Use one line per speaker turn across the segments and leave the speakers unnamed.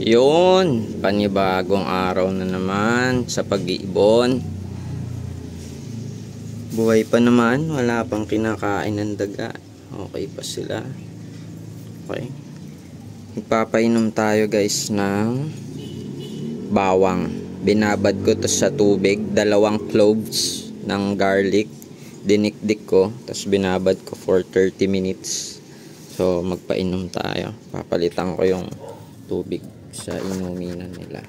Yun, panibagong araw na naman sa pag-iibon. Buhay pa naman, wala pang kinakain ng daga. Okay pa sila. Okay. Magpapainom tayo guys ng bawang. Binabad ko to sa tubig, 2 cloves ng garlic. Dinikdik ko, tapos binabad ko for 30 minutes. So magpainom tayo. Papalitan ko yung tubig sa inuminan nila.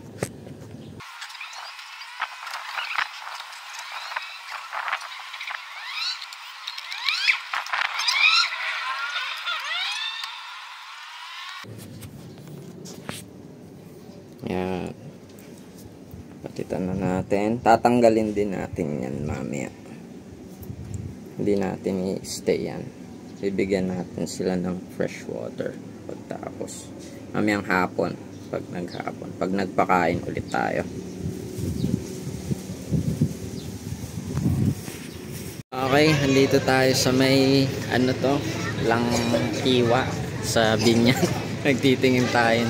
Yan. Patitan na natin. Tatanggalin din natin yan mamaya. Hindi natin i-stay yan. Bibigyan natin sila ng fresh water pagtapos. Mamayang hapon. Pag nagpakain ulit tayo. Okay, andito tayo sa may langkiwa sa binyan. Nagtitingin tayo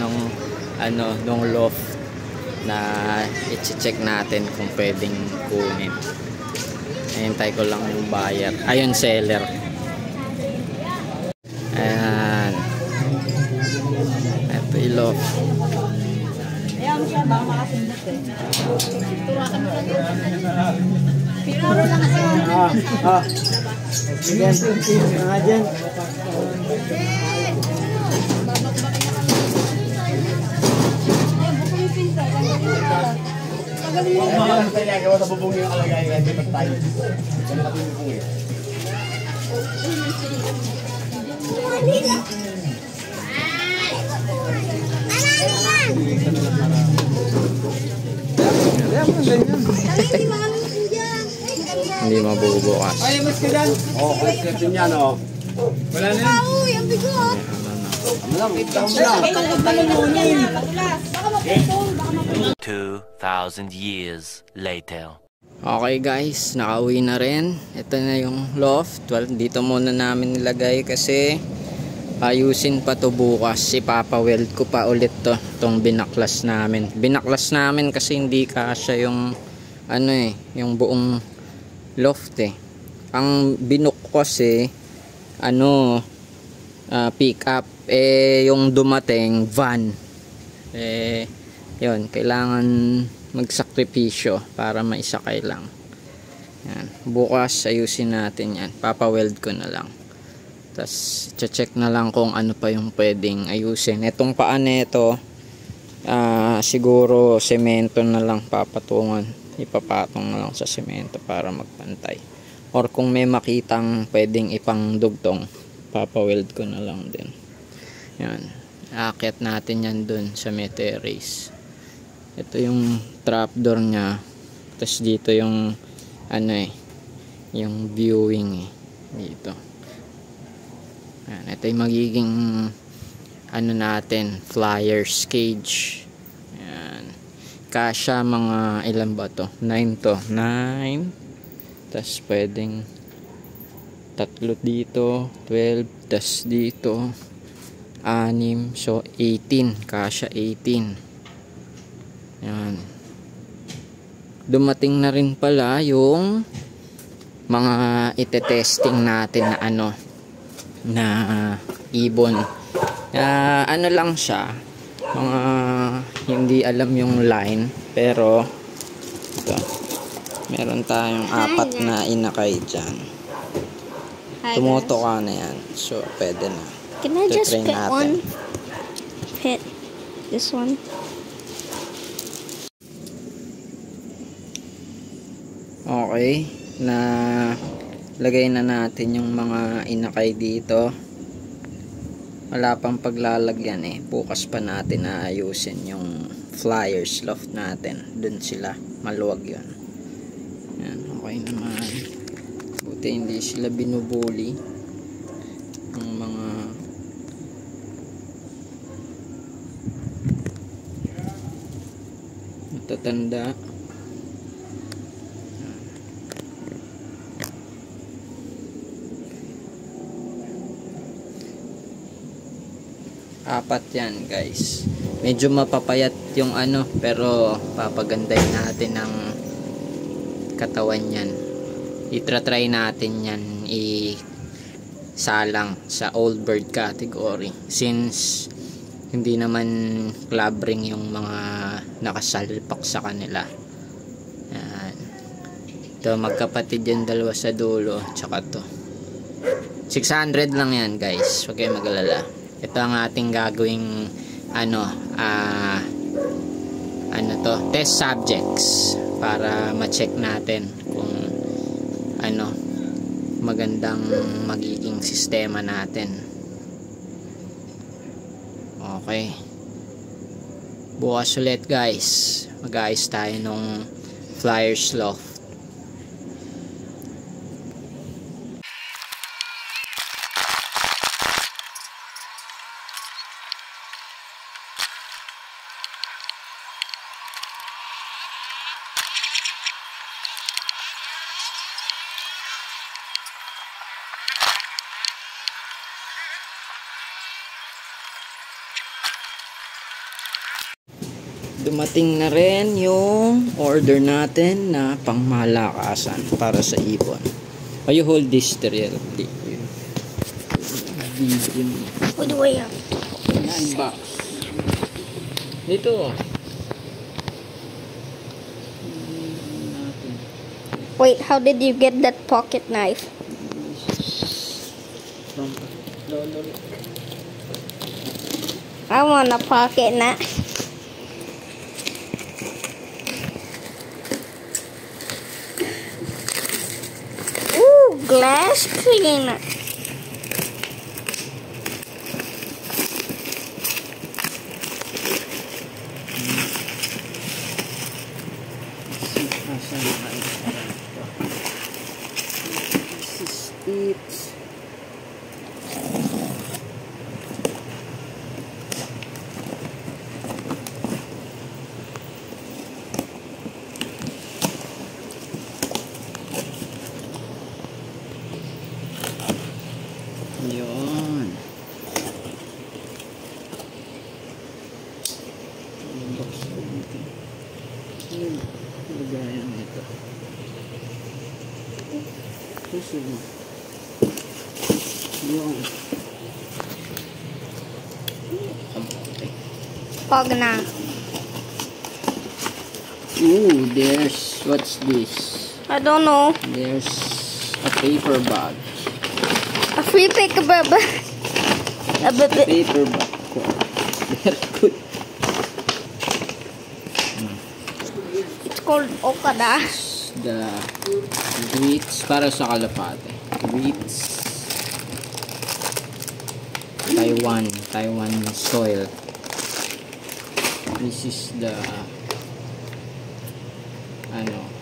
nung loft na i-check natin kung pwedeng kunin. Hintay ko lang yung buyer. Ayun, seller. Ayan. Ito yung loft.
Ayan siya, baka makasindot eh. Turakan mo lang. Pinuro lang kasi.
Again, mga dyan.
Gawa
sa bubong yung alagay kahit may patay. Ano na yung bubong eh?
Hindi mabubukas.
Ay, mas ka dyan. Oo, concept din yan, o. Wala na yan.
Uy, ang bigot.
Lang,
2,000 years later.
Okay guys, nakauwi na rin. Ito na yung loft. Well, dito muna namin nilagay kasi ayusin pa to bukas. Ipapaweld ko pa ulit itong binaklas namin. Binaklas namin kasi hindi kasya yung yung buong loft eh. Ang binuk kasi pick up yung dumating van. Yun, kailangan magsakripisyo para maisakay lang. Yan. Bukas ayusin natin yan. Papaweld ko na lang. Tapos check na lang kung ano pa yung pwedeng ayusin. Itong paan nito siguro semento na lang papatungan. Ipapatong na lang sa semento para magpantay. Or kung may makitang pwedeng ipangdugtong, papaweld ko na lang din. Yan. Aakyat natin yan dun sa may terrace. Ito yung trapdoor nya. Tapos dito yung yung viewing dito. Yan. Ito yung magiging natin, flyers cage. Yan. Kasya mga ilan ba to? 9 to. 9. Tapos pwedeng 3 dito, 12, tapos dito 6, so 18, kasya 18. Yan. Dumating na rin pala yung mga ite-testing natin na ibon. Lang siya, mga hindi alam yung line, pero ito, meron tayong 4 na inakay dyan. Tumuto ka na yan, so pwede na.
Can I just
Tutrain
pet
natin.
one? Pet this one.
Okay, na lagay na natin yung mga inakay dito. Wala pang paglalagyan eh. Bukas pa natin aayusin yung flyers loft natin. Dun sila, maluwag yun. Yan, okay naman. Buti hindi sila binubuli ng mga matatanda. Apat yan guys. Medyo mapapayat yung ano, pero papagandahin natin ng katawan yan. I-try natin yan salang sa old bird category, since hindi naman club ring yung mga nakasalpak sa kanila. Yan. Ito, magkapatid yung dalawa sa dulo, tsaka to 600 lang yan guys, huwag kayong mag-alala. Ito ang ating gagawing test subjects para ma-check natin kung magandang magiging sistema natin. Okay, bukas ulit guys, mag-ayos tayo nung Flyers Loft. Dumating na rin yung order natin na pangmalakasan para sa ibon. You hold this, Teriel.
What do I have?
Box. Dito.
Wait, how did you get that pocket knife? I want a pocket knife. Ooh, glass cleaner.
Yun. Lagayan nito. Puso mo. Yun.
Pog na.
Ooh, there's, what's this?
I don't know.
There's a paper bag.
A free pick a baba. A baba.
Paper bag. Very good.
It's called Okada.
The greets para sa kalapate. Greets. Taiwan soil. This is the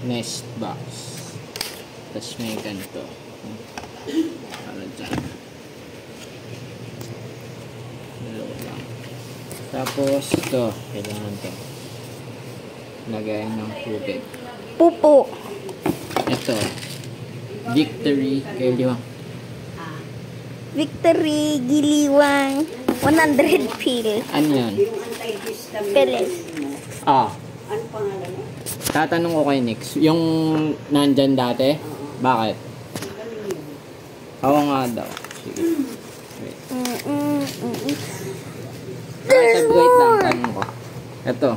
nest box. Tapos may ganito. Para dyan. Dalawa lang. Tapos ito, kailangan to. Lagayan ng tubig.
Pupo.
Ito. Victory kay Liwang.
Victory Giliwang 100 pill.
Ano yan?
Pills.
Ano pangalan mo?
Tatanong ko kay Nix. Yung nandyan dati? Bakit? Oo nga daw. Sige. Wait.
There's
Wait lang.
more.
Tanong ko. Ito.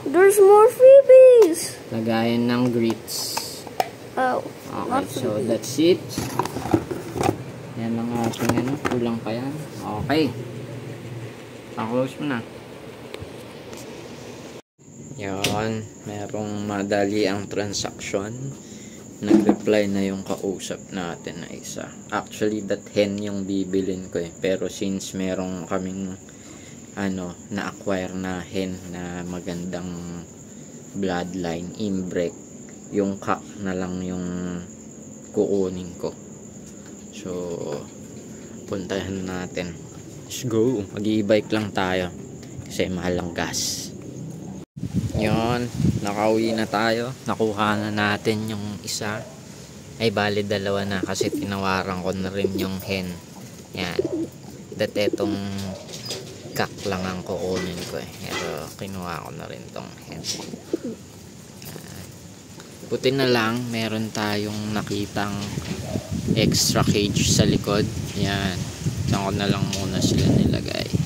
There's more freebies.
Lagayan ng grits.
Oh.
Okay, so that's it. Yan ang ating kulang pa yan. Okay. Pa-close mo na. Yan, merong madali ang transaction. Nag-reply na yung kausap natin na isa. Actually, that hen yung bibilin ko eh. Pero since merong kaming na-acquire na hen na magandang bloodline, inbreak, yung cock na lang yung kukunin ko. So, puntahan natin. Let's go. Mag-i-bike lang tayo. Kasi mahal ang gas. Yon, nakauwi na tayo. Nakuha na natin yung isa. Ay, bali dalawa na kasi tinawaran ko na rin yung hen. Yan. That etong Peacock lang ang kukunin ko eh. Pero kinuha ko na rin tong hen. Buti na lang meron tayong nakitang extra cage sa likod. Yan. Diyan ko na lang muna sila nilagay.